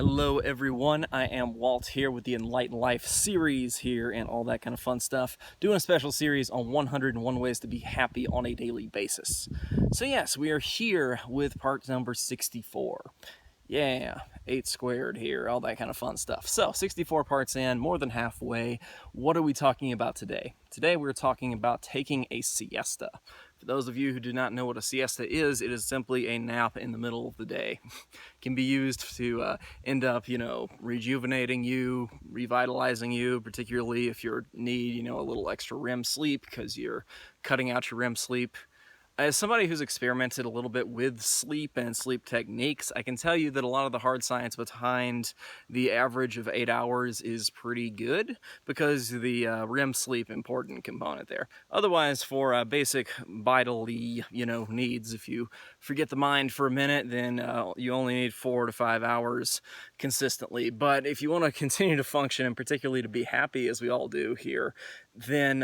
Hello everyone, I am Walt here with the Enlightened Life series here and all that kind of fun stuff. Doing a special series on 101 ways to be happy on a daily basis. So yes, we are here with part number 64. Yeah, 8 squared here, all that kind of fun stuff. So 64 parts in, more than halfway. What are we talking about today? Today we're talking about taking a siesta. For those of you who do not know what a siesta is, it is simply a nap in the middle of the day. It can be used to end up, rejuvenating you, revitalizing you, particularly if you need, a little extra REM sleep because you're cutting out your REM sleep. As somebody who's experimented a little bit with sleep and sleep techniques, I can tell you that a lot of the hard science behind the average of 8 hours is pretty good because the REM sleep important component there. Otherwise, for basic vitally, needs, if you forget the mind for a minute, then you only need 4 to 5 hours consistently. But if you want to continue to function and particularly to be happy, as we all do here, then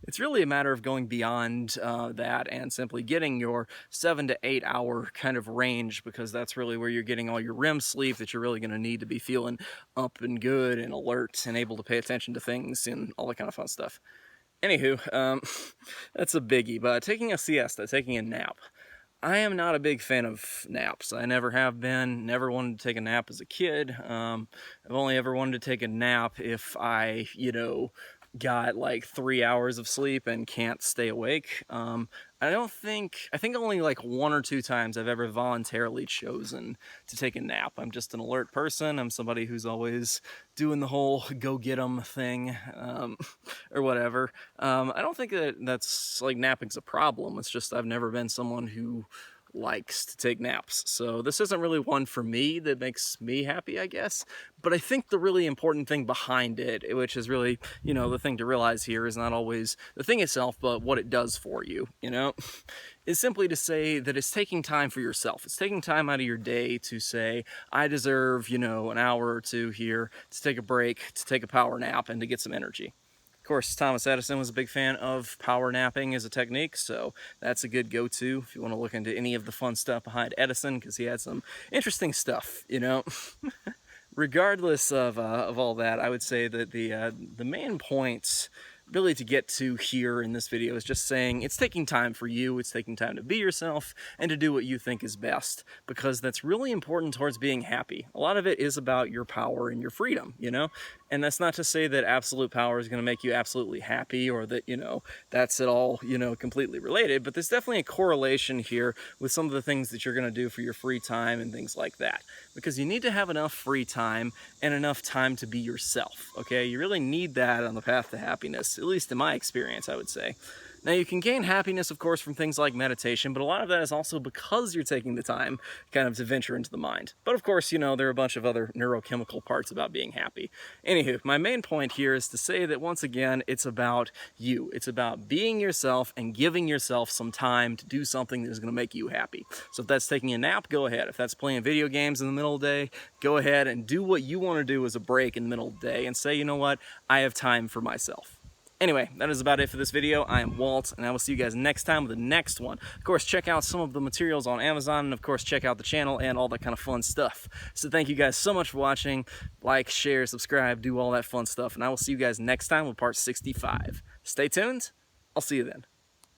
it's really a matter of going beyond that and simply getting your 7 to 8 hour kind of range, because that's really where you're getting all your REM sleep that you're really going to need to be feeling up and good and alert and able to pay attention to things and all that kind of fun stuff. Anywho, that's a biggie, but taking a siesta, taking a nap. I am not a big fan of naps. I never have been, never wanted to take a nap as a kid. I've only ever wanted to take a nap if I, got like 3 hours of sleep and can't stay awake. I think only like 1 or 2 times I've ever voluntarily chosen to take a nap. I'm just an alert person. I'm somebody who's always doing the whole go get 'em thing, or whatever. I don't think that's like napping's a problem. It's just I've never been someone who likes to take naps. So this isn't really one for me that makes me happy, I guess. But I think the really important thing behind it, which is really, the thing to realize here, is not always the thing itself, but what it does for you, is simply to say that it's taking time for yourself. It's taking time out of your day to say, I deserve, an hour or 2 here to take a break, to take a power nap, and to get some energy. Of course, Thomas Edison was a big fan of power napping as a technique, so that's a good go-to if you want to look into any of the fun stuff behind Edison, because he had some interesting stuff, Regardless of all that, I would say that the main points really to get to here in this video is just saying it's taking time for you, it's taking time to be yourself and to do what you think is best, because that's really important towards being happy. A lot of it is about your power and your freedom, and that's not to say that absolute power is going to make you absolutely happy, or that, that's at all, completely related, but there's definitely a correlation here with some of the things that you're going to do for your free time and things like that, because you need to have enough free time and enough time to be yourself, okay? You really need that on the path to happiness, at least in my experience, I would say. Now, you can gain happiness, of course, from things like meditation, but a lot of that is also because you're taking the time kind of to venture into the mind. But of course, there are a bunch of other neurochemical parts about being happy. Anywho, my main point here is to say that, once again, it's about you. It's about being yourself and giving yourself some time to do something that is going to make you happy. So if that's taking a nap, go ahead. If that's playing video games in the middle of the day, go ahead and do what you want to do as a break in the middle of the day and say, you know what, I have time for myself. Anyway, that is about it for this video. I am Walt, and I will see you guys next time with the next one. Of course, check out some of the materials on Amazon, and of course, check out the channel and all that kind of fun stuff. So thank you guys so much for watching. Like, share, subscribe, do all that fun stuff, and I will see you guys next time with part 65. Stay tuned. I'll see you then.